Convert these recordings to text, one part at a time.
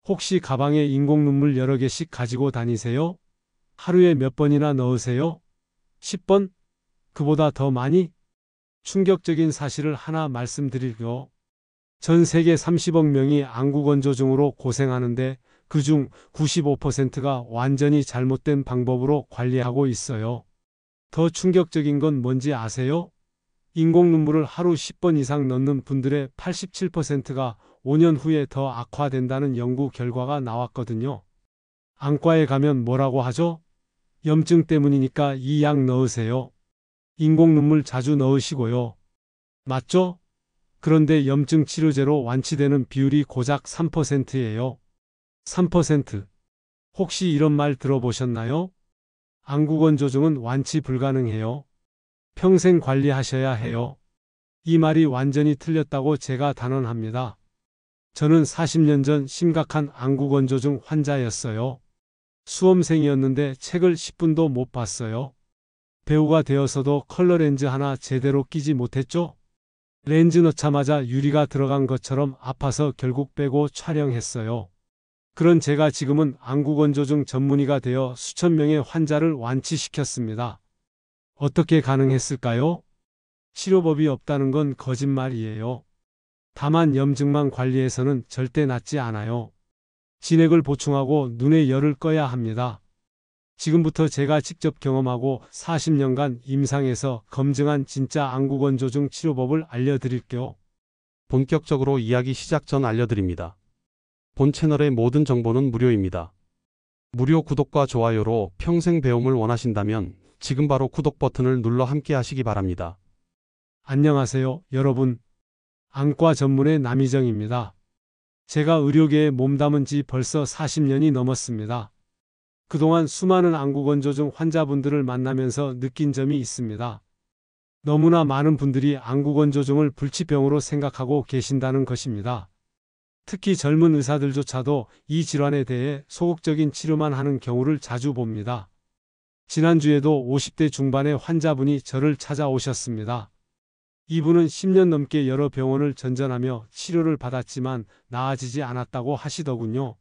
혹시 가방에 인공 눈물 여러 개씩 가지고 다니세요? 하루에 몇 번이나 넣으세요? 10번? 그보다 더 많이? 충격적인 사실을 하나 말씀드릴게요. 전 세계 30억 명이 안구건조증으로 고생하는데 그중 95%가 완전히 잘못된 방법으로 관리하고 있어요. 더 충격적인 건 뭔지 아세요? 인공 눈물을 하루 10번 이상 넣는 분들의 87%가 5년 후에 더 악화된다는 연구 결과가 나왔거든요. 안과에 가면 뭐라고 하죠? 염증 때문이니까 이 약 넣으세요. 인공 눈물 자주 넣으시고요. 맞죠? 그런데 염증 치료제로 완치되는 비율이 고작 3%예요. 3%. 혹시 이런 말 들어보셨나요? 안구건조증은 완치 불가능해요. 평생 관리하셔야 해요. 이 말이 완전히 틀렸다고 제가 단언합니다. 저는 40년 전 심각한 안구건조증 환자였어요. 수험생이었는데 책을 10분도 못 봤어요. 배우가 되어서도 컬러 렌즈 하나 제대로 끼지 못했죠? 렌즈 넣자마자 유리가 들어간 것처럼 아파서 결국 빼고 촬영했어요. 그런 제가 지금은 안구건조증 전문의가 되어 수천 명의 환자를 완치시켰습니다. 어떻게 가능했을까요? 치료법이 없다는 건 거짓말이에요. 다만 염증만 관리해서는 절대 낫지 않아요. 진액을 보충하고 눈의 열을 꺼야 합니다. 지금부터 제가 직접 경험하고 40년간 임상에서 검증한 진짜 안구건조증 치료법을 알려드릴게요. 본격적으로 이야기 시작 전 알려드립니다. 본 채널의 모든 정보는 무료입니다. 무료 구독과 좋아요로 평생 배움을 원하신다면 지금 바로 구독 버튼을 눌러 함께 하시기 바랍니다. 안녕하세요, 여러분. 안과 전문의 남희정입니다. 제가 의료계에 몸담은 지 벌써 40년이 넘었습니다. 그동안 수많은 안구건조증 환자분들을 만나면서 느낀 점이 있습니다. 너무나 많은 분들이 안구건조증을 불치병으로 생각하고 계신다는 것입니다. 특히 젊은 의사들조차도 이 질환에 대해 소극적인 치료만 하는 경우를 자주 봅니다. 지난주에도 50대 중반의 환자분이 저를 찾아오셨습니다. 이분은 10년 넘게 여러 병원을 전전하며 치료를 받았지만 나아지지 않았다고 하시더군요.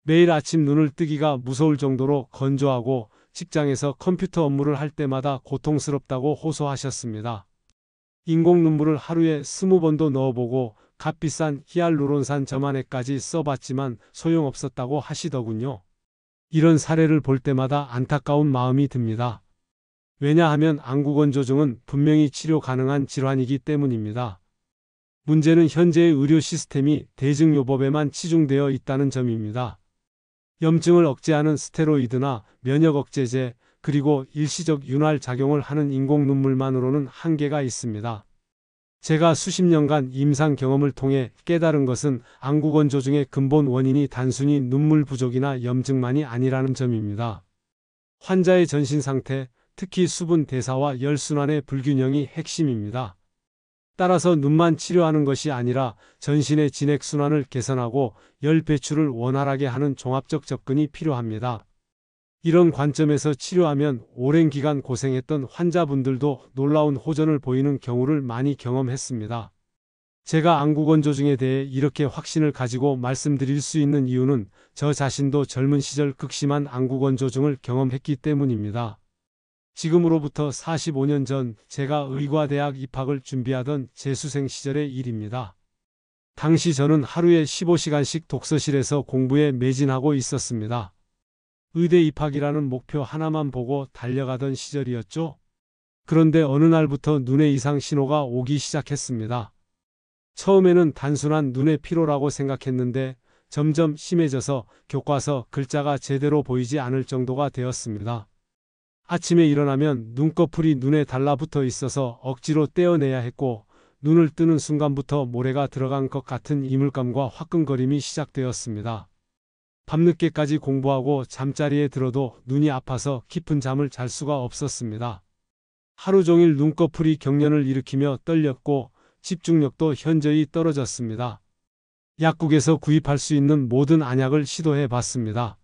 매일 아침 눈을 뜨기가 무서울 정도로 건조하고 직장에서 컴퓨터 업무를 할 때마다 고통스럽다고 호소하셨습니다. 인공 눈물을 하루에 20번도 넣어보고 값비싼 히알루론산 점안액까지 써봤지만 소용없었다고 하시더군요. 이런 사례를 볼 때마다 안타까운 마음이 듭니다. 왜냐하면 안구건조증은 분명히 치료 가능한 질환이기 때문입니다. 문제는 현재의 의료 시스템이 대증요법에만 치중되어 있다는 점입니다. 염증을 억제하는 스테로이드나 면역 억제제, 그리고 일시적 윤활 작용을 하는 인공 눈물만으로는 한계가 있습니다. 제가 수십 년간 임상 경험을 통해 깨달은 것은 안구건조증의 근본 원인이 단순히 눈물 부족이나 염증만이 아니라는 점입니다. 환자의 전신 상태, 특히 수분 대사와 혈순환의 불균형이 핵심입니다. 따라서 눈만 치료하는 것이 아니라 전신의 진액순환을 개선하고 열 배출을 원활하게 하는 종합적 접근이 필요합니다. 이런 관점에서 치료하면 오랜 기간 고생했던 환자분들도 놀라운 호전을 보이는 경우를 많이 경험했습니다. 제가 안구건조증에 대해 이렇게 확신을 가지고 말씀드릴 수 있는 이유는 저 자신도 젊은 시절 극심한 안구건조증을 경험했기 때문입니다. 지금으로부터 45년 전 제가 의과대학 입학을 준비하던 재수생 시절의 일입니다. 당시 저는 하루에 15시간씩 독서실에서 공부에 매진하고 있었습니다. 의대 입학이라는 목표 하나만 보고 달려가던 시절이었죠. 그런데 어느 날부터 눈에 이상 신호가 오기 시작했습니다. 처음에는 단순한 눈의 피로라고 생각했는데 점점 심해져서 교과서 글자가 제대로 보이지 않을 정도가 되었습니다. 아침에 일어나면 눈꺼풀이 눈에 달라붙어 있어서 억지로 떼어내야 했고 눈을 뜨는 순간부터 모래가 들어간 것 같은 이물감과 화끈거림이 시작되었습니다. 밤늦게까지 공부하고 잠자리에 들어도 눈이 아파서 깊은 잠을 잘 수가 없었습니다. 하루 종일 눈꺼풀이 경련을 일으키며 떨렸고 집중력도 현저히 떨어졌습니다. 약국에서 구입할 수 있는 모든 안약을 시도해 봤습니다.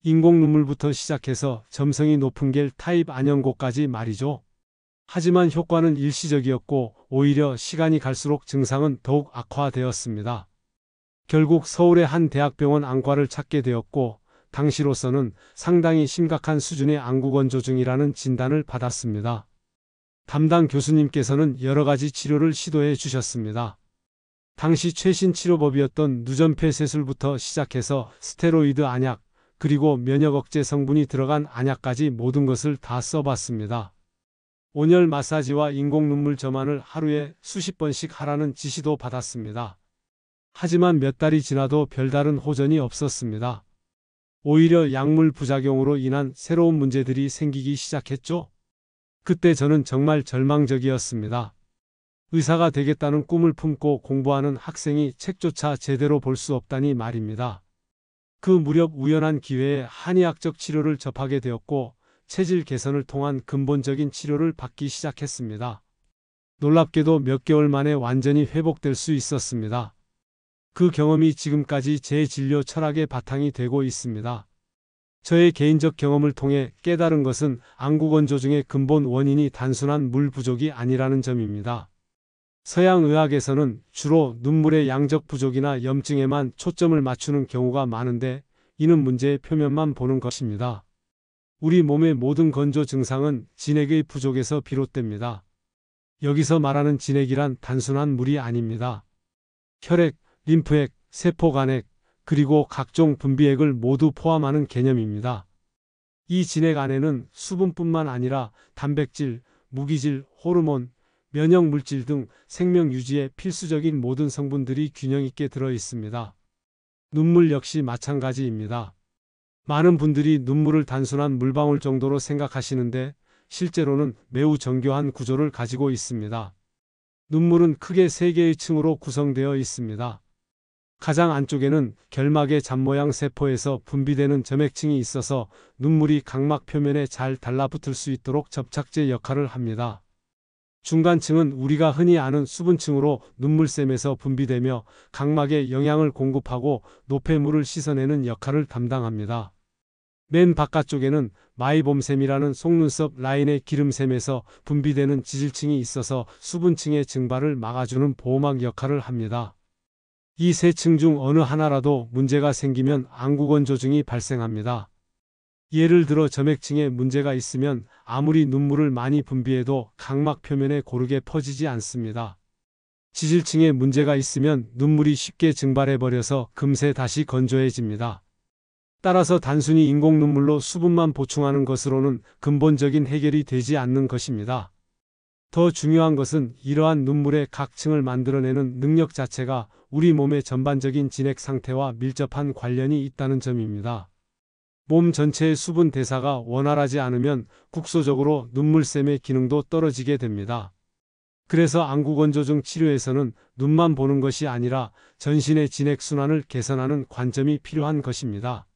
인공 눈물부터 시작해서 점성이 높은 겔 타입 안연고까지 말이죠. 하지만 효과는 일시적이었고 오히려 시간이 갈수록 증상은 더욱 악화되었습니다. 결국 서울의 한 대학병원 안과를 찾게 되었고 당시로서는 상당히 심각한 수준의 안구건조증이라는 진단을 받았습니다. 담당 교수님께서는 여러 가지 치료를 시도해 주셨습니다. 당시 최신 치료법이었던 누전폐쇄술부터 시작해서 스테로이드 안약, 그리고 면역 억제 성분이 들어간 안약까지 모든 것을 다 써봤습니다. 온열 마사지와 인공 눈물 점안을 하루에 수십 번씩 하라는 지시도 받았습니다. 하지만 몇 달이 지나도 별다른 호전이 없었습니다. 오히려 약물 부작용으로 인한 새로운 문제들이 생기기 시작했죠. 그때 저는 정말 절망적이었습니다. 의사가 되겠다는 꿈을 품고 공부하는 학생이 책조차 제대로 볼 수 없다니 말입니다. 그 무렵 우연한 기회에 한의학적 치료를 접하게 되었고 체질 개선을 통한 근본적인 치료를 받기 시작했습니다. 놀랍게도 몇 개월 만에 완전히 회복될 수 있었습니다. 그 경험이 지금까지 제 진료 철학의 바탕이 되고 있습니다. 저의 개인적 경험을 통해 깨달은 것은 안구건조증의 근본 원인이 단순한 물 부족이 아니라는 점입니다. 서양 의학에서는 주로 눈물의 양적 부족이나 염증에만 초점을 맞추는 경우가 많은데 이는 문제의 표면만 보는 것입니다. 우리 몸의 모든 건조 증상은 진액의 부족에서 비롯됩니다. 여기서 말하는 진액이란 단순한 물이 아닙니다. 혈액, 림프액, 세포간액, 그리고 각종 분비액을 모두 포함하는 개념입니다. 이 진액 안에는 수분뿐만 아니라 단백질, 무기질, 호르몬, 면역 물질 등 생명 유지에 필수적인 모든 성분들이 균형 있게 들어 있습니다. 눈물 역시 마찬가지입니다. 많은 분들이 눈물을 단순한 물방울 정도로 생각하시는데 실제로는 매우 정교한 구조를 가지고 있습니다. 눈물은 크게 3개의 층으로 구성되어 있습니다. 가장 안쪽에는 결막의 잔모양 세포에서 분비되는 점액층이 있어서 눈물이 각막 표면에 잘 달라붙을 수 있도록 접착제 역할을 합니다. 중간층은 우리가 흔히 아는 수분층으로 눈물샘에서 분비되며 각막에 영양을 공급하고 노폐물을 씻어내는 역할을 담당합니다. 맨 바깥쪽에는 마이봄샘이라는 속눈썹 라인의 기름샘에서 분비되는 지질층이 있어서 수분층의 증발을 막아주는 보호막 역할을 합니다. 이 세 층 중 어느 하나라도 문제가 생기면 안구건조증이 발생합니다. 예를 들어 점액층에 문제가 있으면 아무리 눈물을 많이 분비해도 각막 표면에 고르게 퍼지지 않습니다. 지질층에 문제가 있으면 눈물이 쉽게 증발해버려서 금세 다시 건조해집니다. 따라서 단순히 인공 눈물로 수분만 보충하는 것으로는 근본적인 해결이 되지 않는 것입니다. 더 중요한 것은 이러한 눈물의 각 층을 만들어내는 능력 자체가 우리 몸의 전반적인 진액 상태와 밀접한 관련이 있다는 점입니다. 몸 전체의 수분 대사가 원활하지 않으면 국소적으로 눈물샘의 기능도 떨어지게 됩니다. 그래서 안구건조증 치료에서는 눈만 보는 것이 아니라 전신의 진액 순환을 개선하는 관점이 필요한 것입니다.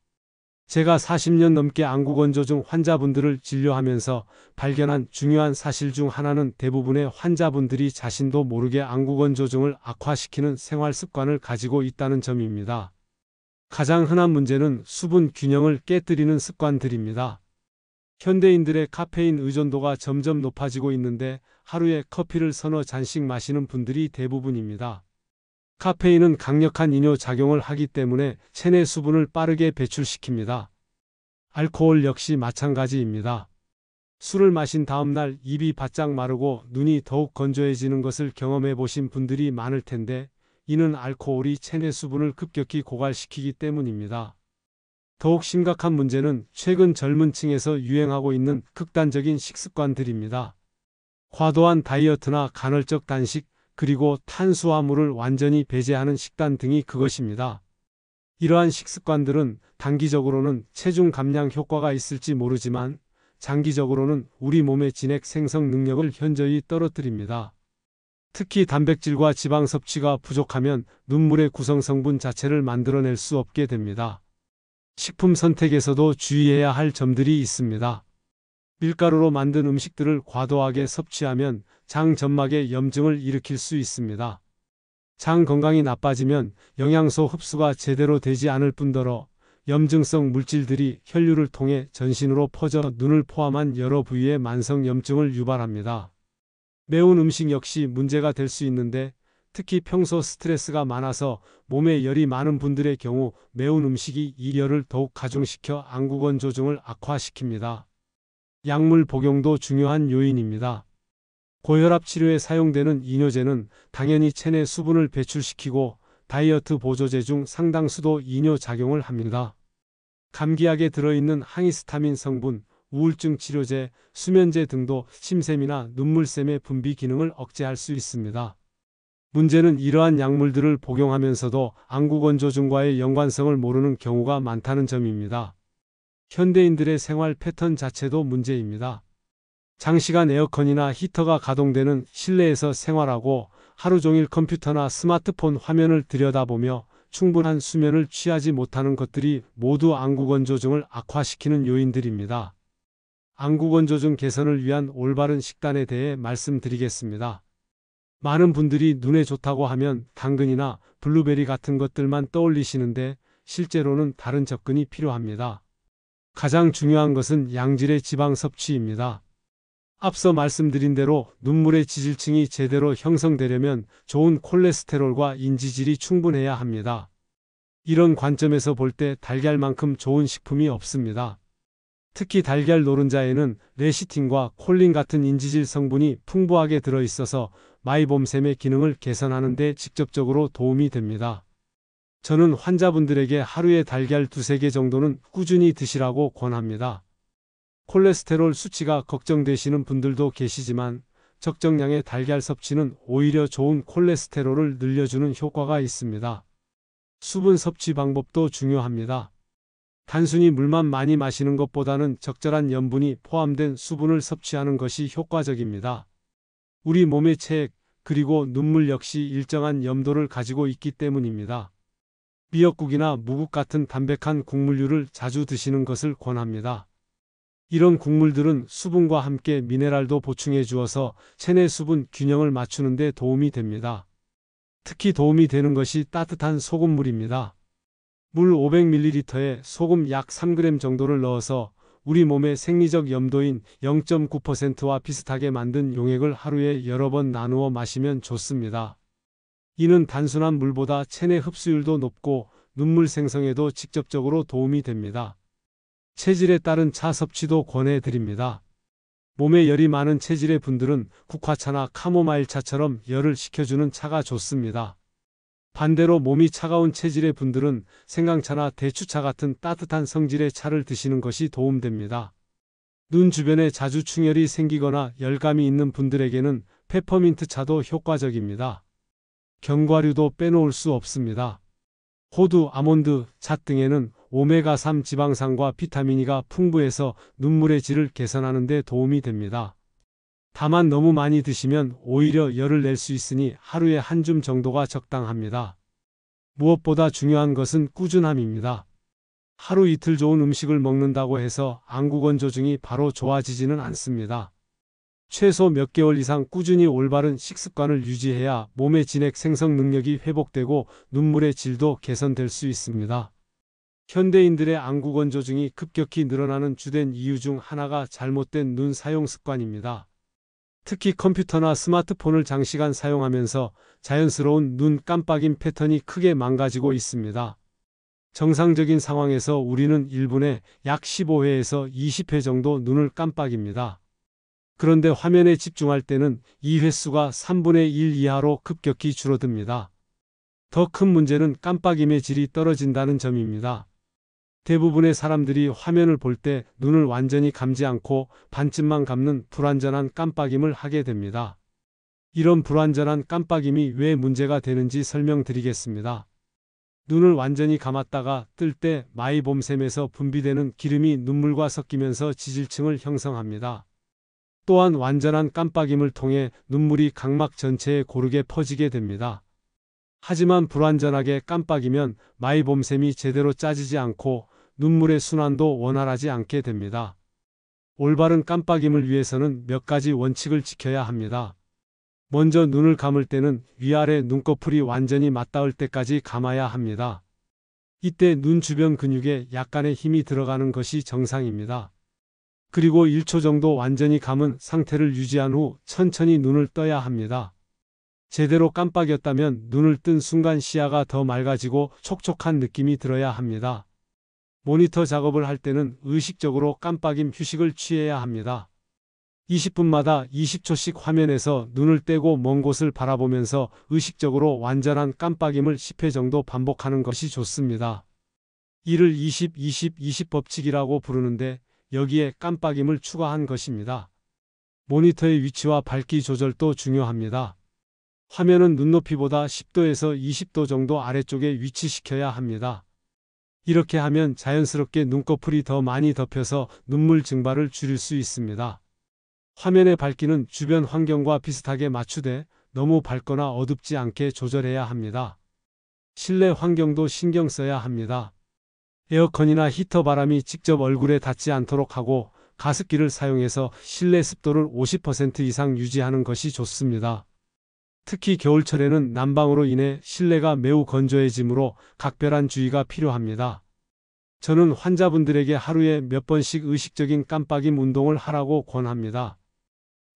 제가 40년 넘게 안구건조증 환자분들을 진료하면서 발견한 중요한 사실 중 하나는 대부분의 환자분들이 자신도 모르게 안구건조증을 악화시키는 생활 습관을 가지고 있다는 점입니다. 가장 흔한 문제는 수분 균형을 깨뜨리는 습관들입니다. 현대인들의 카페인 의존도가 점점 높아지고 있는데 하루에 커피를 서너 잔씩 마시는 분들이 대부분입니다. 카페인은 강력한 이뇨 작용을 하기 때문에 체내 수분을 빠르게 배출시킵니다. 알코올 역시 마찬가지입니다. 술을 마신 다음 날 입이 바짝 마르고 눈이 더욱 건조해지는 것을 경험해 보신 분들이 많을 텐데 이는 알코올이 체내 수분을 급격히 고갈시키기 때문입니다. 더욱 심각한 문제는 최근 젊은 층에서 유행하고 있는 극단적인 식습관들입니다. 과도한 다이어트나 간헐적 단식, 그리고 탄수화물을 완전히 배제하는 식단 등이 그것입니다. 이러한 식습관들은 단기적으로는 체중 감량 효과가 있을지 모르지만 장기적으로는 우리 몸의 진액 생성 능력을 현저히 떨어뜨립니다. 특히 단백질과 지방 섭취가 부족하면 눈물의 구성 성분 자체를 만들어낼 수 없게 됩니다. 식품 선택에서도 주의해야 할 점들이 있습니다. 밀가루로 만든 음식들을 과도하게 섭취하면 장 점막에 염증을 일으킬 수 있습니다. 장 건강이 나빠지면 영양소 흡수가 제대로 되지 않을 뿐더러 염증성 물질들이 혈류를 통해 전신으로 퍼져 눈을 포함한 여러 부위에 만성 염증을 유발합니다. 매운 음식 역시 문제가 될 수 있는데 특히 평소 스트레스가 많아서 몸에 열이 많은 분들의 경우 매운 음식이 이 열을 더욱 가중시켜 안구건 조증을 악화시킵니다. 약물 복용도 중요한 요인입니다. 고혈압 치료에 사용되는 이뇨제는 당연히 체내 수분을 배출시키고 다이어트 보조제 중 상당수도 이뇨 작용을 합니다. 감기약에 들어있는 항히스타민 성분, 우울증 치료제, 수면제 등도 침샘이나 눈물샘의 분비 기능을 억제할 수 있습니다. 문제는 이러한 약물들을 복용하면서도 안구건 조증과의 연관성을 모르는 경우가 많다는 점입니다. 현대인들의 생활 패턴 자체도 문제입니다. 장시간 에어컨이나 히터가 가동되는 실내에서 생활하고 하루 종일 컴퓨터나 스마트폰 화면을 들여다보며 충분한 수면을 취하지 못하는 것들이 모두 안구건 조증을 악화시키는 요인들입니다. 안구건 조증 개선을 위한 올바른 식단에 대해 말씀드리겠습니다. 많은 분들이 눈에 좋다고 하면 당근이나 블루베리 같은 것들만 떠올리시는데 실제로는 다른 접근이 필요합니다. 가장 중요한 것은 양질의 지방 섭취입니다. 앞서 말씀드린 대로 눈물의 지질층이 제대로 형성되려면 좋은 콜레스테롤과 인지질이 충분해야 합니다. 이런 관점에서 볼 때 달걀만큼 좋은 식품이 없습니다. 특히 달걀 노른자에는 레시틴과 콜린 같은 인지질 성분이 풍부하게 들어있어서 마이봄샘의 기능을 개선하는 데 직접적으로 도움이 됩니다. 저는 환자분들에게 하루에 달걀 2-3개 정도는 꾸준히 드시라고 권합니다. 콜레스테롤 수치가 걱정되시는 분들도 계시지만 적정량의 달걀 섭취는 오히려 좋은 콜레스테롤을 늘려주는 효과가 있습니다. 수분 섭취 방법도 중요합니다. 단순히 물만 많이 마시는 것보다는 적절한 염분이 포함된 수분을 섭취하는 것이 효과적입니다. 우리 몸의 체액 그리고 눈물 역시 일정한 염도를 가지고 있기 때문입니다. 미역국이나 무국 같은 담백한 국물류를 자주 드시는 것을 권합니다. 이런 국물들은 수분과 함께 미네랄도 보충해 주어서 체내 수분 균형을 맞추는 데 도움이 됩니다. 특히 도움이 되는 것이 따뜻한 소금물입니다. 물 500ml에 소금 약 3g 정도를 넣어서 우리 몸의 생리적 염도인 0.9%와 비슷하게 만든 용액을 하루에 여러 번 나누어 마시면 좋습니다. 이는 단순한 물보다 체내 흡수율도 높고 눈물 생성에도 직접적으로 도움이 됩니다. 체질에 따른 차 섭취도 권해드립니다. 몸에 열이 많은 체질의 분들은 국화차나 카모마일 차처럼 열을 식혀주는 차가 좋습니다. 반대로 몸이 차가운 체질의 분들은 생강차나 대추차 같은 따뜻한 성질의 차를 드시는 것이 도움됩니다. 눈 주변에 자주 충혈이 생기거나 열감이 있는 분들에게는 페퍼민트 차도 효과적입니다. 견과류도 빼놓을 수 없습니다. 호두, 아몬드, 잣 등에는 오메가3 지방산과 비타민 E가 풍부해서 눈물의 질을 개선하는 데 도움이 됩니다. 다만 너무 많이 드시면 오히려 열을 낼 수 있으니 하루에 한 줌 정도가 적당합니다. 무엇보다 중요한 것은 꾸준함입니다. 하루 이틀 좋은 음식을 먹는다고 해서 안구건 조증이 바로 좋아지지는 않습니다. 최소 몇 개월 이상 꾸준히 올바른 식습관을 유지해야 몸의 진액 생성 능력이 회복되고 눈물의 질도 개선될 수 있습니다. 현대인들의 안구건 조증이 급격히 늘어나는 주된 이유 중 하나가 잘못된 눈 사용 습관입니다. 특히 컴퓨터나 스마트폰을 장시간 사용하면서 자연스러운 눈 깜빡임 패턴이 크게 망가지고 있습니다. 정상적인 상황에서 우리는 1분에 약 15회에서 20회 정도 눈을 깜빡입니다. 그런데 화면에 집중할 때는 이 횟수가 3분의 1 이하로 급격히 줄어듭니다. 더 큰 문제는 깜빡임의 질이 떨어진다는 점입니다. 대부분의 사람들이 화면을 볼 때 눈을 완전히 감지 않고 반쯤만 감는 불완전한 깜빡임을 하게 됩니다. 이런 불완전한 깜빡임이 왜 문제가 되는지 설명드리겠습니다. 눈을 완전히 감았다가 뜰 때 마이봄샘에서 분비되는 기름이 눈물과 섞이면서 지질층을 형성합니다. 또한 완전한 깜빡임을 통해 눈물이 각막 전체에 고르게 퍼지게 됩니다. 하지만 불완전하게 깜빡이면 마이봄샘이 제대로 짜지지 않고 눈물의 순환도 원활하지 않게 됩니다. 올바른 깜빡임을 위해서는 몇 가지 원칙을 지켜야 합니다. 먼저 눈을 감을 때는 위아래 눈꺼풀이 완전히 맞닿을 때까지 감아야 합니다. 이때 눈 주변 근육에 약간의 힘이 들어가는 것이 정상입니다. 그리고 1초 정도 완전히 감은 상태를 유지한 후 천천히 눈을 떠야 합니다. 제대로 깜빡였다면 눈을 뜬 순간 시야가 더 맑아지고 촉촉한 느낌이 들어야 합니다. 모니터 작업을 할 때는 의식적으로 깜빡임 휴식을 취해야 합니다. 20분마다 20초씩 화면에서 눈을 떼고 먼 곳을 바라보면서 의식적으로 완전한 깜빡임을 10회 정도 반복하는 것이 좋습니다. 이를 20-20-20 법칙이라고 부르는데 여기에 깜빡임을 추가한 것입니다. 모니터의 위치와 밝기 조절도 중요합니다. 화면은 눈높이보다 10도에서 20도 정도 아래쪽에 위치시켜야 합니다. 이렇게 하면 자연스럽게 눈꺼풀이 더 많이 덮여서 눈물 증발을 줄일 수 있습니다. 화면의 밝기는 주변 환경과 비슷하게 맞추되 너무 밝거나 어둡지 않게 조절해야 합니다. 실내 환경도 신경 써야 합니다. 에어컨이나 히터 바람이 직접 얼굴에 닿지 않도록 하고 가습기를 사용해서 실내 습도를 50% 이상 유지하는 것이 좋습니다. 특히 겨울철에는 난방으로 인해 실내가 매우 건조해지므로 각별한 주의가 필요합니다. 저는 환자분들에게 하루에 몇 번씩 의식적인 깜빡임 운동을 하라고 권합니다.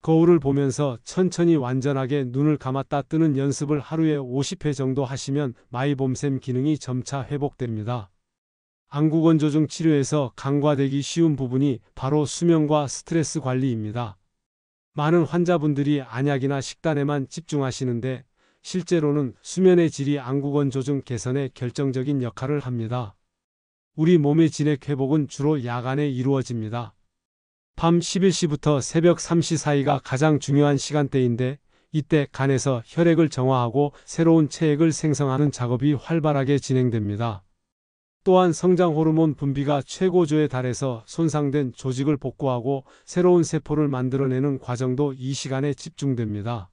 거울을 보면서 천천히 완전하게 눈을 감았다 뜨는 연습을 하루에 50회 정도 하시면 마이봄샘 기능이 점차 회복됩니다. 안구건조증 치료에서 간과되기 쉬운 부분이 바로 수면과 스트레스 관리입니다. 많은 환자분들이 안약이나 식단에만 집중하시는데 실제로는 수면의 질이 안구건조증 개선에 결정적인 역할을 합니다. 우리 몸의 진액 회복은 주로 야간에 이루어집니다. 밤 11시부터 새벽 3시 사이가 가장 중요한 시간대인데 이때 간에서 혈액을 정화하고 새로운 체액을 생성하는 작업이 활발하게 진행됩니다. 또한 성장 호르몬 분비가 최고조에 달해서 손상된 조직을 복구하고 새로운 세포를 만들어내는 과정도 이 시간에 집중됩니다.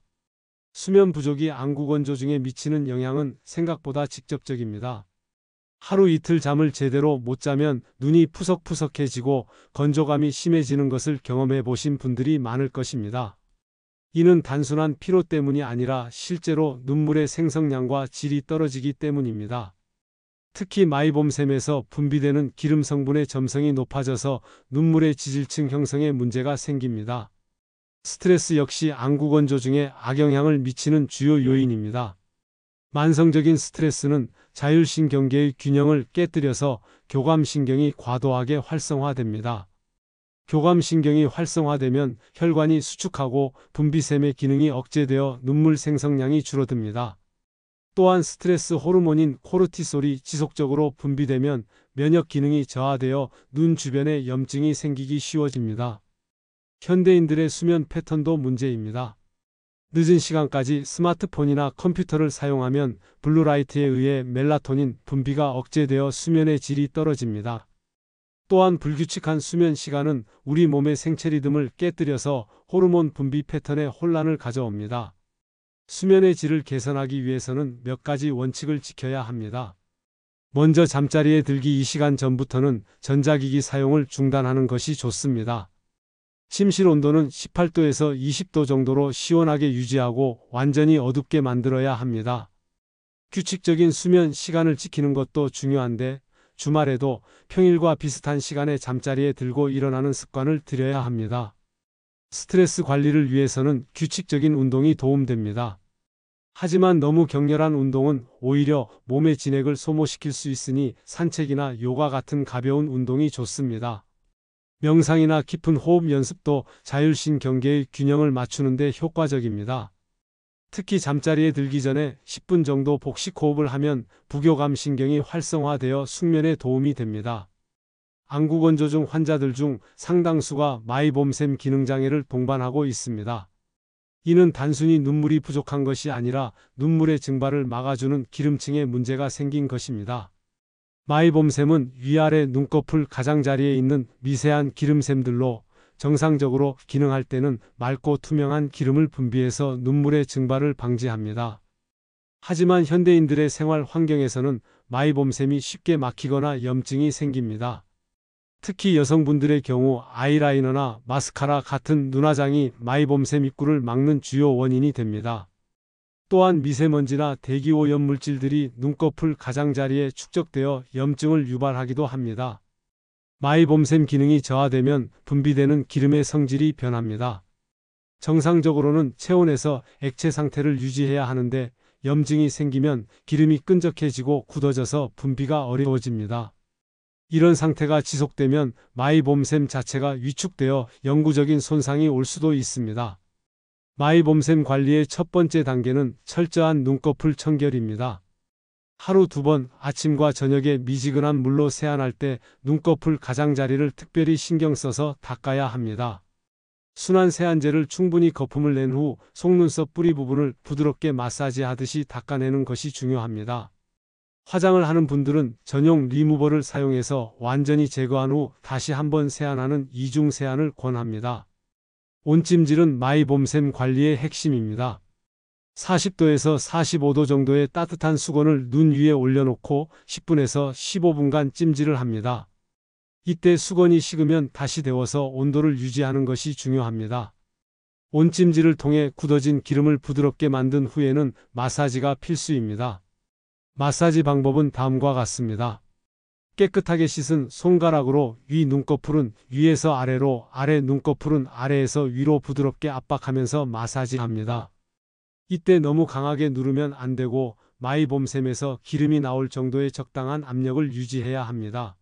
수면 부족이 안구건조증에 미치는 영향은 생각보다 직접적입니다. 하루 이틀 잠을 제대로 못 자면 눈이 푸석푸석해지고 건조감이 심해지는 것을 경험해 보신 분들이 많을 것입니다. 이는 단순한 피로 때문이 아니라 실제로 눈물의 생성량과 질이 떨어지기 때문입니다. 특히 마이봄샘에서 분비되는 기름 성분의 점성이 높아져서 눈물의 지질층 형성에 문제가 생깁니다. 스트레스 역시 안구건조증에 악영향을 미치는 주요 요인입니다. 만성적인 스트레스는 자율신경계의 균형을 깨뜨려서 교감신경이 과도하게 활성화됩니다. 교감신경이 활성화되면 혈관이 수축하고 분비샘의 기능이 억제되어 눈물 생성량이 줄어듭니다. 또한 스트레스 호르몬인 코르티솔이 지속적으로 분비되면 면역 기능이 저하되어 눈 주변에 염증이 생기기 쉬워집니다. 현대인들의 수면 패턴도 문제입니다. 늦은 시간까지 스마트폰이나 컴퓨터를 사용하면 블루라이트에 의해 멜라토닌 분비가 억제되어 수면의 질이 떨어집니다. 또한 불규칙한 수면 시간은 우리 몸의 생체 리듬을 깨뜨려서 호르몬 분비 패턴에 혼란을 가져옵니다. 수면의 질을 개선하기 위해서는 몇 가지 원칙을 지켜야 합니다. 먼저 잠자리에 들기 2시간 전부터는 전자기기 사용을 중단하는 것이 좋습니다. 침실 온도는 18도에서 20도 정도로 시원하게 유지하고 완전히 어둡게 만들어야 합니다. 규칙적인 수면 시간을 지키는 것도 중요한데 주말에도 평일과 비슷한 시간에 잠자리에 들고 일어나는 습관을 들여야 합니다. 스트레스 관리를 위해서는 규칙적인 운동이 도움됩니다. 하지만 너무 격렬한 운동은 오히려 몸의 진액을 소모시킬 수 있으니 산책이나 요가 같은 가벼운 운동이 좋습니다. 명상이나 깊은 호흡 연습도 자율신경계의 균형을 맞추는 데 효과적입니다. 특히 잠자리에 들기 전에 10분 정도 복식 호흡을 하면 부교감 신경이 활성화되어 숙면에 도움이 됩니다. 안구건조증 환자들 중 상당수가 마이봄샘 기능장애를 동반하고 있습니다. 이는 단순히 눈물이 부족한 것이 아니라 눈물의 증발을 막아주는 기름층에 문제가 생긴 것입니다. 마이봄샘은 위아래 눈꺼풀 가장자리에 있는 미세한 기름샘들로 정상적으로 기능할 때는 맑고 투명한 기름을 분비해서 눈물의 증발을 방지합니다. 하지만 현대인들의 생활 환경에서는 마이봄샘이 쉽게 막히거나 염증이 생깁니다. 특히 여성분들의 경우 아이라이너나 마스카라 같은 눈화장이 마이봄샘 입구를 막는 주요 원인이 됩니다. 또한 미세먼지나 대기오염 물질들이 눈꺼풀 가장자리에 축적되어 염증을 유발하기도 합니다. 마이봄샘 기능이 저하되면 분비되는 기름의 성질이 변합니다. 정상적으로는 체온에서 액체 상태를 유지해야 하는데 염증이 생기면 기름이 끈적해지고 굳어져서 분비가 어려워집니다. 이런 상태가 지속되면 마이봄샘 자체가 위축되어 영구적인 손상이 올 수도 있습니다. 마이봄샘 관리의 첫 번째 단계는 철저한 눈꺼풀 청결입니다. 하루 2번 아침과 저녁에 미지근한 물로 세안할 때 눈꺼풀 가장자리를 특별히 신경 써서 닦아야 합니다. 순한 세안제를 충분히 거품을 낸 후 속눈썹 뿌리 부분을 부드럽게 마사지하듯이 닦아내는 것이 중요합니다. 화장을 하는 분들은 전용 리무버를 사용해서 완전히 제거한 후 다시 한번 세안하는 이중 세안을 권합니다. 온찜질은 마이봄샘 관리의 핵심입니다. 40도에서 45도 정도의 따뜻한 수건을 눈 위에 올려놓고 10분에서 15분간 찜질을 합니다. 이때 수건이 식으면 다시 데워서 온도를 유지하는 것이 중요합니다. 온찜질을 통해 굳어진 기름을 부드럽게 만든 후에는 마사지가 필수입니다. 마사지 방법은 다음과 같습니다. 깨끗하게 씻은 손가락으로 위 눈꺼풀은 위에서 아래로, 아래 눈꺼풀은 아래에서 위로 부드럽게 압박하면서 마사지합니다. 이때 너무 강하게 누르면 안 되고 마이봄샘에서 기름이 나올 정도의 적당한 압력을 유지해야 합니다.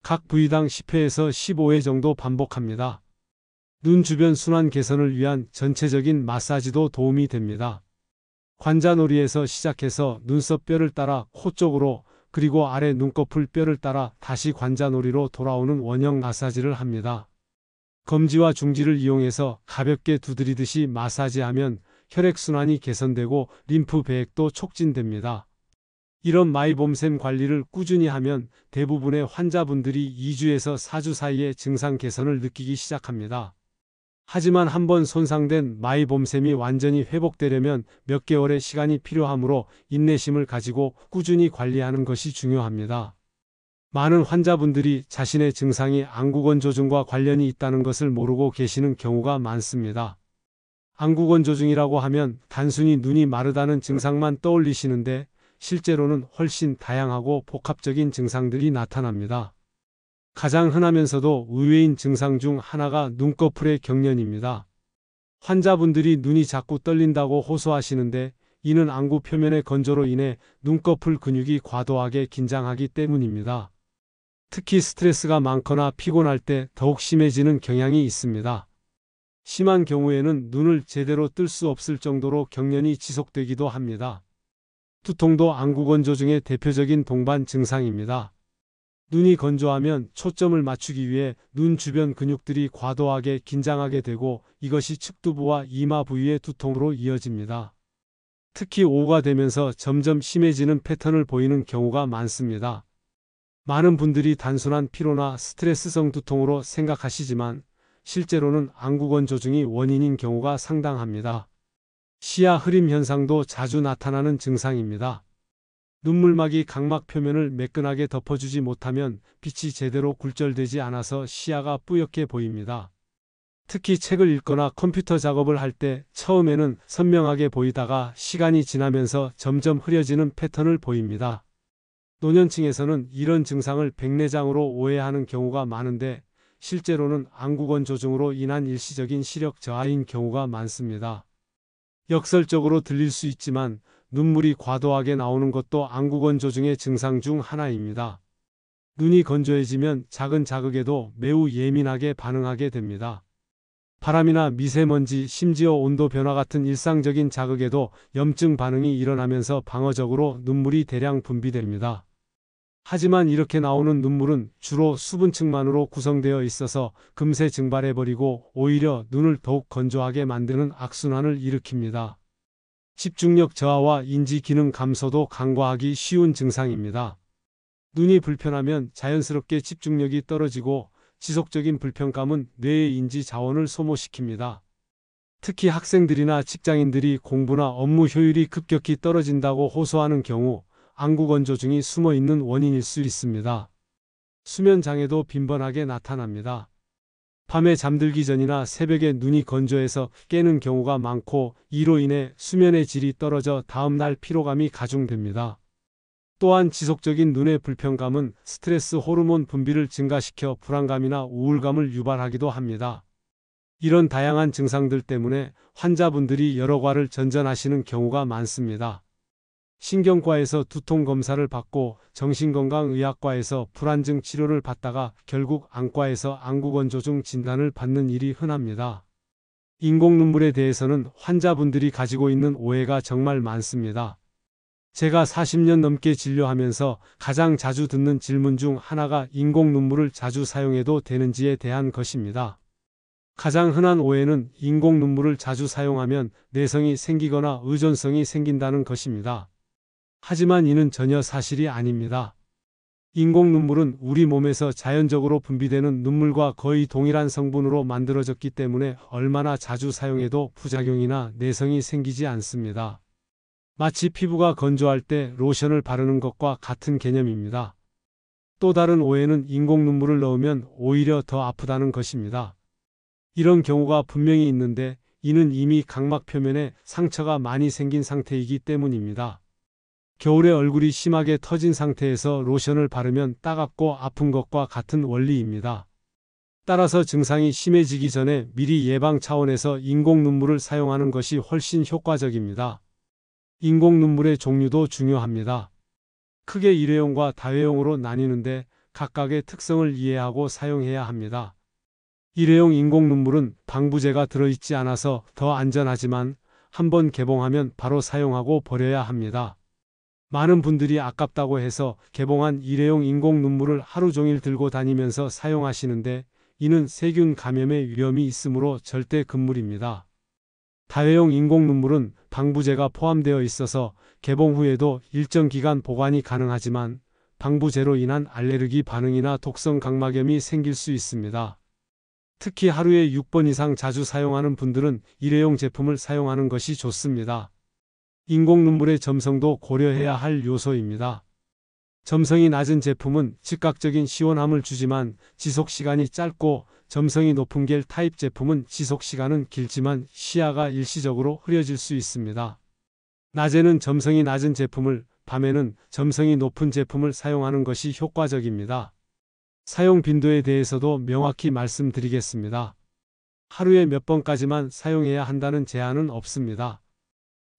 각 부위당 10회에서 15회 정도 반복합니다. 눈 주변 순환 개선을 위한 전체적인 마사지도 도움이 됩니다. 관자놀이에서 시작해서 눈썹 뼈를 따라 코 쪽으로 그리고 아래 눈꺼풀 뼈를 따라 다시 관자놀이로 돌아오는 원형 마사지를 합니다. 검지와 중지를 이용해서 가볍게 두드리듯이 마사지하면 혈액순환이 개선되고 림프 배액도 촉진됩니다. 이런 마이봄샘 관리를 꾸준히 하면 대부분의 환자분들이 2주에서 4주 사이에 증상 개선을 느끼기 시작합니다. 하지만 한번 손상된 마이봄샘이 완전히 회복되려면 몇 개월의 시간이 필요하므로 인내심을 가지고 꾸준히 관리하는 것이 중요합니다. 많은 환자분들이 자신의 증상이 안구건조증과 관련이 있다는 것을 모르고 계시는 경우가 많습니다. 안구건조증이라고 하면 단순히 눈이 마르다는 증상만 떠올리시는데 실제로는 훨씬 다양하고 복합적인 증상들이 나타납니다. 가장 흔하면서도 의외인 증상 중 하나가 눈꺼풀의 경련입니다. 환자분들이 눈이 자꾸 떨린다고 호소하시는데 이는 안구 표면의 건조로 인해 눈꺼풀 근육이 과도하게 긴장하기 때문입니다. 특히 스트레스가 많거나 피곤할 때 더욱 심해지는 경향이 있습니다. 심한 경우에는 눈을 제대로 뜰 수 없을 정도로 경련이 지속되기도 합니다. 두통도 안구건조증의 대표적인 동반 증상입니다. 눈이 건조하면 초점을 맞추기 위해 눈 주변 근육들이 과도하게 긴장하게 되고 이것이 측두부와 이마 부위의 두통으로 이어집니다. 특히 오후가 되면서 점점 심해지는 패턴을 보이는 경우가 많습니다. 많은 분들이 단순한 피로나 스트레스성 두통으로 생각하시지만 실제로는 안구건조증이 원인인 경우가 상당합니다. 시야 흐림 현상도 자주 나타나는 증상입니다. 눈물막이 각막 표면을 매끈하게 덮어주지 못하면 빛이 제대로 굴절되지 않아서 시야가 뿌옇게 보입니다. 특히 책을 읽거나 컴퓨터 작업을 할 때 처음에는 선명하게 보이다가 시간이 지나면서 점점 흐려지는 패턴을 보입니다. 노년층에서는 이런 증상을 백내장으로 오해하는 경우가 많은데 실제로는 안구건조증으로 인한 일시적인 시력 저하인 경우가 많습니다. 역설적으로 들릴 수 있지만 눈물이 과도하게 나오는 것도 안구건조증의 증상 중 하나입니다. 눈이 건조해지면 작은 자극에도 매우 예민하게 반응하게 됩니다. 바람이나 미세먼지, 심지어 온도 변화 같은 일상적인 자극에도 염증 반응이 일어나면서 방어적으로 눈물이 대량 분비됩니다. 하지만 이렇게 나오는 눈물은 주로 수분층만으로 구성되어 있어서 금세 증발해버리고 오히려 눈을 더욱 건조하게 만드는 악순환을 일으킵니다. 집중력 저하와 인지 기능 감소도 간과하기 쉬운 증상입니다. 눈이 불편하면 자연스럽게 집중력이 떨어지고 지속적인 불편감은 뇌의 인지 자원을 소모시킵니다. 특히 학생들이나 직장인들이 공부나 업무 효율이 급격히 떨어진다고 호소하는 경우 안구건조증이 숨어있는 원인일 수 있습니다. 수면장애도 빈번하게 나타납니다. 밤에 잠들기 전이나 새벽에 눈이 건조해서 깨는 경우가 많고 이로 인해 수면의 질이 떨어져 다음날 피로감이 가중됩니다. 또한 지속적인 눈의 불편감은 스트레스 호르몬 분비를 증가시켜 불안감이나 우울감을 유발하기도 합니다. 이런 다양한 증상들 때문에 환자분들이 여러 과를 전전하시는 경우가 많습니다. 신경과에서 두통 검사를 받고 정신건강의학과에서 불안증 치료를 받다가 결국 안과에서 안구건조증 진단을 받는 일이 흔합니다. 인공눈물에 대해서는 환자분들이 가지고 있는 오해가 정말 많습니다. 제가 40년 넘게 진료하면서 가장 자주 듣는 질문 중 하나가 인공눈물을 자주 사용해도 되는지에 대한 것입니다. 가장 흔한 오해는 인공눈물을 자주 사용하면 내성이 생기거나 의존성이 생긴다는 것입니다. 하지만 이는 전혀 사실이 아닙니다. 인공눈물은 우리 몸에서 자연적으로 분비되는 눈물과 거의 동일한 성분으로 만들어졌기 때문에 얼마나 자주 사용해도 부작용이나 내성이 생기지 않습니다. 마치 피부가 건조할 때 로션을 바르는 것과 같은 개념입니다. 또 다른 오해는 인공눈물을 넣으면 오히려 더 아프다는 것입니다. 이런 경우가 분명히 있는데 이는 이미 각막 표면에 상처가 많이 생긴 상태이기 때문입니다. 겨울에 얼굴이 심하게 터진 상태에서 로션을 바르면 따갑고 아픈 것과 같은 원리입니다. 따라서 증상이 심해지기 전에 미리 예방 차원에서 인공눈물을 사용하는 것이 훨씬 효과적입니다. 인공눈물의 종류도 중요합니다. 크게 일회용과 다회용으로 나뉘는데 각각의 특성을 이해하고 사용해야 합니다. 일회용 인공눈물은 방부제가 들어있지 않아서 더 안전하지만 한번 개봉하면 바로 사용하고 버려야 합니다. 많은 분들이 아깝다고 해서 개봉한 일회용 인공눈물을 하루 종일 들고 다니면서 사용하시는데 이는 세균 감염의 위험이 있으므로 절대 금물입니다. 다회용 인공눈물은 방부제가 포함되어 있어서 개봉 후에도 일정 기간 보관이 가능하지만 방부제로 인한 알레르기 반응이나 독성 각막염이 생길 수 있습니다. 특히 하루에 6번 이상 자주 사용하는 분들은 일회용 제품을 사용하는 것이 좋습니다. 인공눈물의 점성도 고려해야 할 요소입니다. 점성이 낮은 제품은 즉각적인 시원함을 주지만 지속시간이 짧고 점성이 높은 겔 타입 제품은 지속시간은 길지만 시야가 일시적으로 흐려질 수 있습니다. 낮에는 점성이 낮은 제품을, 밤에는 점성이 높은 제품을 사용하는 것이 효과적입니다. 사용 빈도에 대해서도 명확히 말씀드리겠습니다. 하루에 몇 번까지만 사용해야 한다는 제한은 없습니다.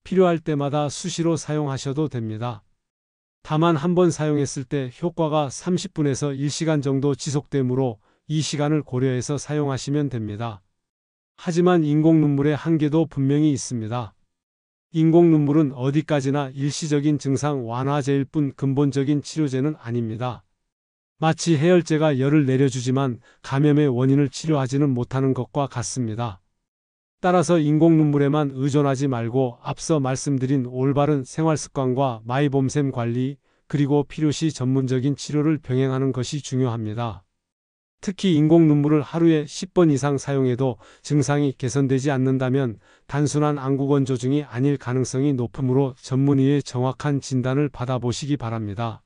필요할 때마다 수시로 사용하셔도 됩니다. 다만 한 번 사용했을 때 효과가 30분에서 1시간 정도 지속되므로 이 시간을 고려해서 사용하시면 됩니다. 하지만 인공눈물의 한계도 분명히 있습니다. 인공눈물은 어디까지나 일시적인 증상 완화제일 뿐 근본적인 치료제는 아닙니다. 마치 해열제가 열을 내려주지만 감염의 원인을 치료하지는 못하는 것과 같습니다. 따라서 인공눈물에만 의존하지 말고 앞서 말씀드린 올바른 생활습관과 마이봄샘 관리, 그리고 필요시 전문적인 치료를 병행하는 것이 중요합니다. 특히 인공눈물을 하루에 10번 이상 사용해도 증상이 개선되지 않는다면 단순한 안구건조증이 아닐 가능성이 높으므로 전문의의 정확한 진단을 받아보시기 바랍니다.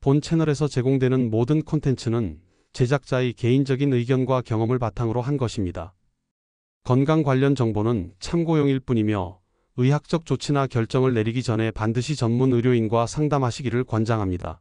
본 채널에서 제공되는 모든 콘텐츠는 제작자의 개인적인 의견과 경험을 바탕으로 한 것입니다. 건강 관련 정보는 참고용일 뿐이며 의학적 조치나 결정을 내리기 전에 반드시 전문 의료인과 상담하시기를 권장합니다.